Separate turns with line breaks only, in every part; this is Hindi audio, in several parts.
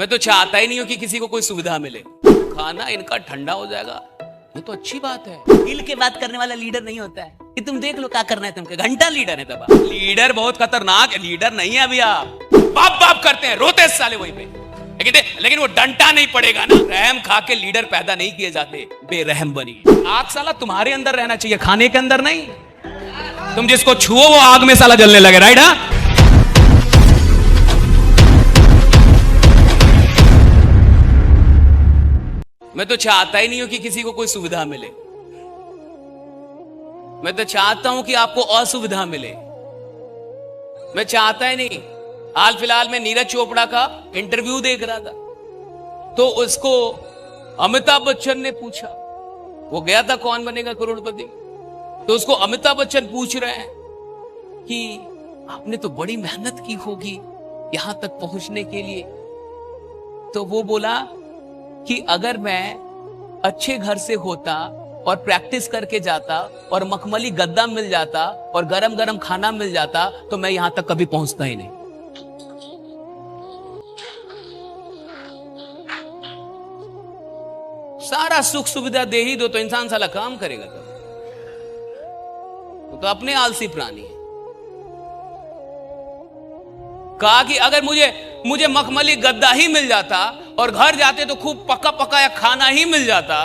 मैं तो चाहता ही नहीं हूं कि किसी को कोई सुविधा मिले। खाना इनका ठंडा हो जाएगा, ये तो अच्छी बात है।
दिल के बात करने वाला लीडर नहीं होता है कि तुम देख लो क्या करना है तुमके, घंटा लीडर है तब।
लीडर बहुत खतरनाक है, लीडर नहीं है अभी आप। बाप बाप करते हैं, रोते साले वहीं पे, लेकिन वो डंटा नहीं पड़ेगा ना। रहम खा के लीडर पैदा नहीं किए जाते, बेरहम बनी। आग साला तुम्हारे अंदर रहना चाहिए, खाने के अंदर नहीं। तुम जिसको छुओ वो आग में साला जलने लगे, राइट? हाँ, मैं तो चाहता ही नहीं हूं कि किसी को कोई सुविधा मिले। मैं तो चाहता हूं कि आपको असुविधा मिले। मैं चाहता ही नहीं। हाल फिलहाल में नीरज चोपड़ा का इंटरव्यू देख रहा था, तो उसको अमिताभ बच्चन ने पूछा, वो गया था कौन बनेगा करोड़पति, तो उसको अमिताभ बच्चन पूछ रहे हैं कि आपने तो बड़ी मेहनत की होगी यहां तक पहुंचने के लिए। तो वो बोला कि अगर मैं अच्छे घर से होता और प्रैक्टिस करके जाता और मखमली गद्दा मिल जाता और गरम गरम खाना मिल जाता तो मैं यहां तक कभी पहुंचता ही नहीं। सारा सुख सुविधा दे ही दो तो इंसान साला काम करेगा तब। तो अपने आलसी प्राणी है। कहा कि अगर मुझे मखमली गद्दा ही मिल जाता और घर जाते तो खूब पका पकाया खाना ही मिल जाता,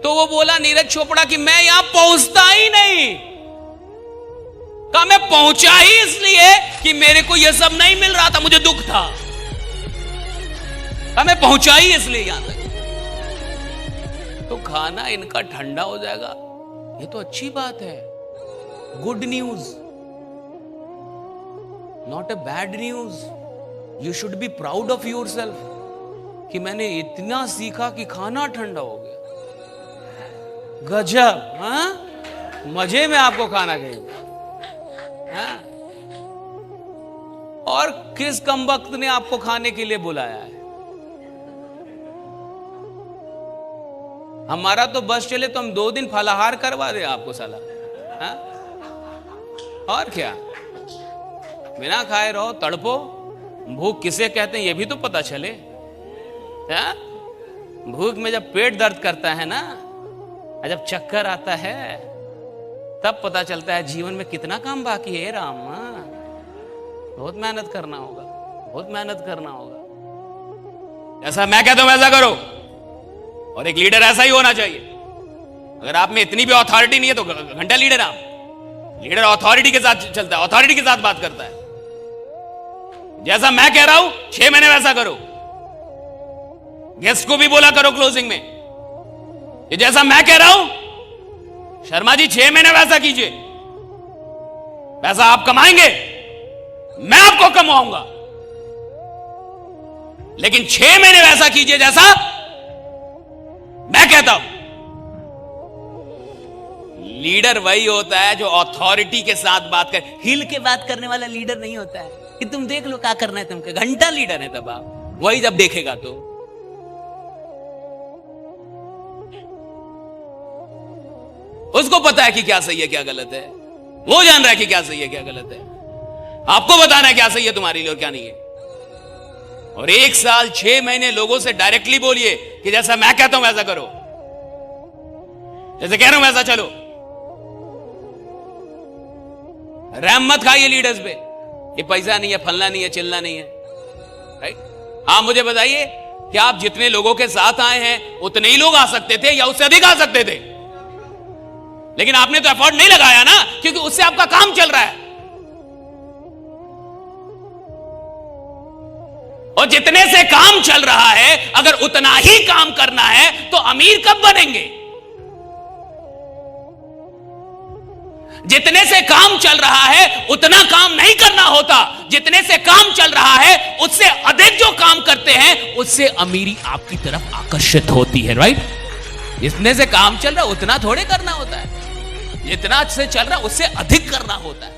तो वो बोला नीरज चोपड़ा कि मैं यहां पहुंचता ही नहीं। कहा मैं पहुंचा ही इसलिए कि मेरे को यह सब नहीं मिल रहा था, मुझे दुख था। कहा मैं पहुंचा ही इसलिए यहां तक। तो खाना इनका ठंडा हो जाएगा, ये तो अच्छी बात है। Good news, not a bad news. You should be proud of your self कि मैंने इतना सीखा कि खाना ठंडा हो गया। गजब, हाँ? मजे में आपको खाना खाएंगे, हाँ? और किस कमबख्त ने आपको खाने के लिए बुलाया है? हमारा तो बस चले तो हम 2 दिन फलाहार करवा दे आपको साला, हाँ? और क्या, बिना खाए रहो, तड़पो। भूख किसे कहते हैं ये भी तो पता चले। हाँ? भूख में जब पेट दर्द करता है ना, जब चक्कर आता है, तब पता चलता है जीवन में कितना काम बाकी है। राम, बहुत मेहनत करना होगा, बहुत मेहनत करना होगा। ऐसा मैं कहता हूं वैसा करो, और एक लीडर ऐसा ही होना चाहिए। अगर आप में इतनी भी अथॉरिटी नहीं है तो घंटा लीडर आप। लीडर अथॉरिटी के साथ चलता है, अथॉरिटी के साथ बात करता है। जैसा मैं कह रहा हूं 6 महीने वैसा करो। गेस्ट को भी बोला करो क्लोजिंग में, ये जैसा मैं कह रहा हूं शर्मा जी 6 महीने वैसा कीजिए। पैसा आप कमाएंगे, मैं आपको कमाऊंगा, लेकिन 6 महीने वैसा कीजिए जैसा मैं कहता हूं। लीडर वही होता है जो अथॉरिटी के साथ बात करे।
हिल के बात करने वाला लीडर नहीं होता है कि तुम देख लो क्या करना है तुमके, घंटा लीडर है तब आप।
वही जब देखेगा तो उसको पता है कि क्या सही है क्या गलत है। वो जान रहा है कि क्या सही है क्या गलत है। आपको बताना है क्या सही है तुम्हारे लिए और क्या नहीं है। और 1 साल 6 महीने लोगों से डायरेक्टली बोलिए कि जैसा मैं कहता हूं वैसा करो, जैसे कह रहा हूं वैसा चलो। रहम मत खाइए लीडर्स पे, ये पैसा नहीं है, फलना नहीं है, चिल्ला नहीं है, राइट? आप मुझे बताइए कि आप जितने लोगों के साथ आए हैं उतने ही लोग आ सकते थे या उससे अधिक आ सकते थे, लेकिन आपने तो एफर्ट नहीं लगाया ना, क्योंकि उससे आपका काम चल रहा है। और जितने से काम चल रहा है, अगर उतना ही काम करना है तो अमीर कब बनेंगे? जितने से काम चल रहा है उतना काम नहीं करना होता। जितने से काम चल रहा है उससे अधिक जो काम करते हैं उससे अमीरी आपकी तरफ आकर्षित होती है, राइट? जितने से काम चल रहा है उतना थोड़े करना होता है, जितना से चल रहा है उससे अधिक करना होता है।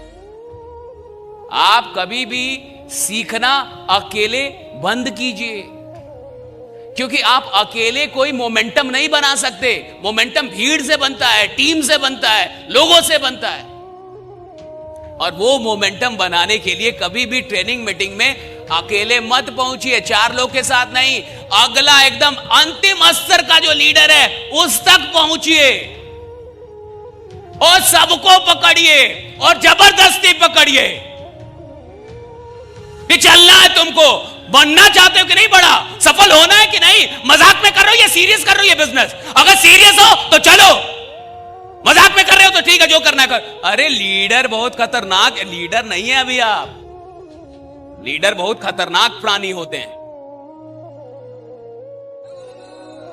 आप कभी भी सीखना अकेले बंद कीजिए, क्योंकि आप अकेले कोई मोमेंटम नहीं बना सकते। मोमेंटम भीड़ से बनता है, टीम से बनता है, लोगों से बनता है। और वो मोमेंटम बनाने के लिए कभी भी ट्रेनिंग मीटिंग में अकेले मत पहुंचिए, 4 लोग के साथ नहीं, अगला एकदम अंतिम स्तर का जो लीडर है उस तक पहुंचिए और सबको पकड़िए और जबरदस्ती पकड़िए कि चलना है तुमको। बनना चाहते हो कि नहीं, बड़ा सफल होना है कि नहीं, मजाक में कर रहे हो या सीरियस कर रहे हो ये बिजनेस? अगर सीरियस हो तो चलो, मजाक में कर रहे हो तो ठीक है, जो करना है कर। अरे लीडर बहुत खतरनाक, लीडर नहीं है अभी आप, लीडर बहुत खतरनाक प्राणी होते हैं।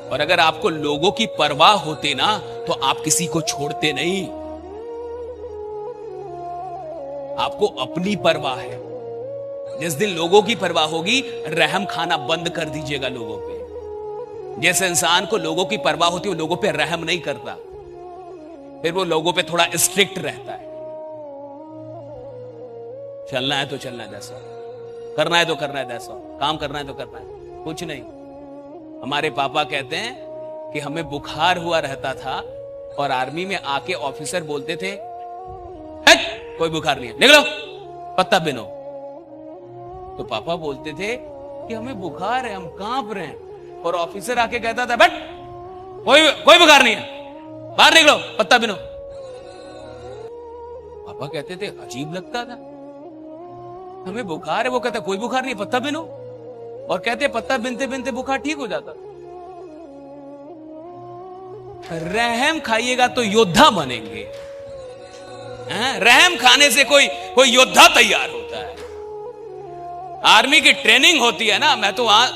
और अगर आपको लोगों की परवाह होती ना तो आप किसी को छोड़ते नहीं। आपको अपनी परवाह है। जिस दिन लोगों की परवाह होगी, रहम खाना बंद कर दीजिएगा लोगों पे। जिस इंसान को लोगों की परवाह होती है वो लोगों पे रहम नहीं करता, फिर वो लोगों पे थोड़ा स्ट्रिक्ट रहता है। चलना है तो चलना है 10, करना है तो करना है 10, काम करना है तो करना है, कुछ नहीं। हमारे पापा कहते हैं कि हमें बुखार हुआ रहता था और आर्मी में आके ऑफिसर बोलते थे, कोई बुखार नहीं है, निकलो, पत्ता बिनो। तो पापा बोलते थे कि हमें बुखार है, हम कांप रहे हैं, और ऑफिसर आके कहता था, बट कोई बुखार नहीं है, बाहर निकलो, पत्ता बिनो। पापा कहते थे अजीब लगता था, हमें बुखार है, वो कहता कोई बुखार नहीं, पत्ता बिनो, और कहते पत्ता बिनते बिनते बुखार ठीक हो जाता। रहम खाइएगा तो योद्धा बनेंगे। रहम खाने से कोई योद्धा तैयार होता है। आर्मी की ट्रेनिंग होती है ना, मैं तो वहां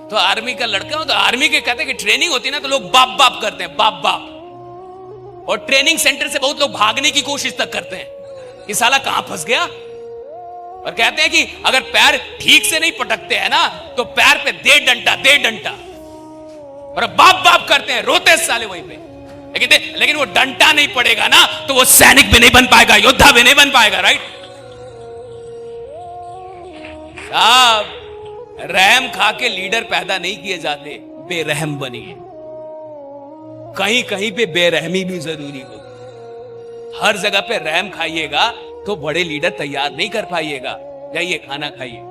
तो आर्मी का लड़का हूं, तो आर्मी के कहते हैं कि ट्रेनिंग होती है ना तो लोग बाप बाप करते हैं, बाप बाप। और ट्रेनिंग सेंटर से बहुत लोग भागने की कोशिश तक करते हैं कि साला कहां फंस गया। और कहते हैं कि अगर पैर ठीक से नहीं पटकते हैं ना तो पैर पे दे डंटा, और बाप बाप करते हैं, रोते साले वहीं पे। लेकिन वो डंटा नहीं पड़ेगा ना तो वो सैनिक भी नहीं बन पाएगा, योद्धा भी नहीं बन पाएगा, राइट साहब। रहम खा के लीडर पैदा नहीं किए जाते, बेरहम बनिए। कहीं कहीं पे बेरहमी भी जरूरी होती। हर जगह पे रहम खाइएगा तो बड़े लीडर तैयार नहीं कर पाइएगा। जाइए खाना खाइए।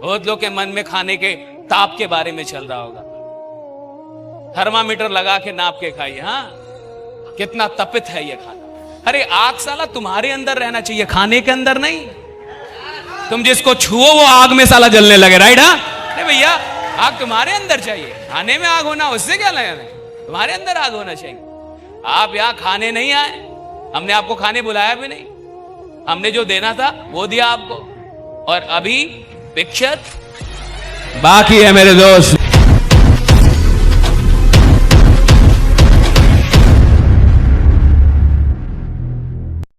बहुत लोग के मन में खाने के ताप के बारे में चल रहा होगा, थर्मामीटर लगा के नाप के खाइए। हाँ, कितना तपित है ये खाना। अरे आग साला तुम्हारे अंदर रहना चाहिए, खाने के अंदर नहीं। तुम जिसको छुओ वो आग में साला जलने लगे, राइट? हाँ, अरे भैया आग तुम्हारे अंदर चाहिए, खाने में आग होना उससे क्या लगना है, तुम्हारे अंदर आग होना चाहिए। आप यहां खाने नहीं आए, हमने आपको खाने बुलाया भी नहीं, हमने जो देना था वो दिया आपको, और अभी पिक्चर बाकी है मेरे दोस्त।